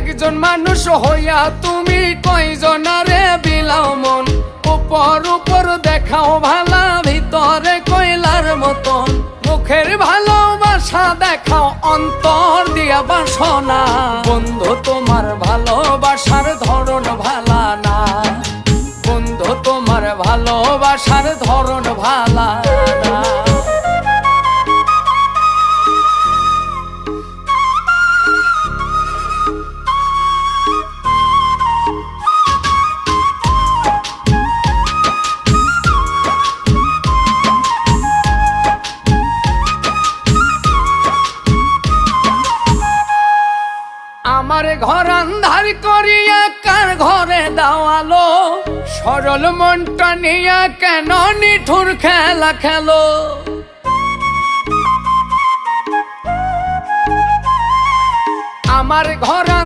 একজন মানুষ হইয়া তুমি কয়জনারে বিলাও মন, উপর উপর দেখাও ভালা, ভিতরে কয়লার মতন। মুখের ভালোবাসা দেখাও, অন্তর দিয়া বাসনা। বন্ধু তোমার ভালোবাসার ধরন ভালা না, বন্ধু তোমার ভালোবাসার ধরন ভালা না। আমার ঘর আন্ধার করিয়া কার ঘরে দাওয়ালো, সরল মনটা নিয়া কেন নিঠুর খেলা খেলো। আমার ঘর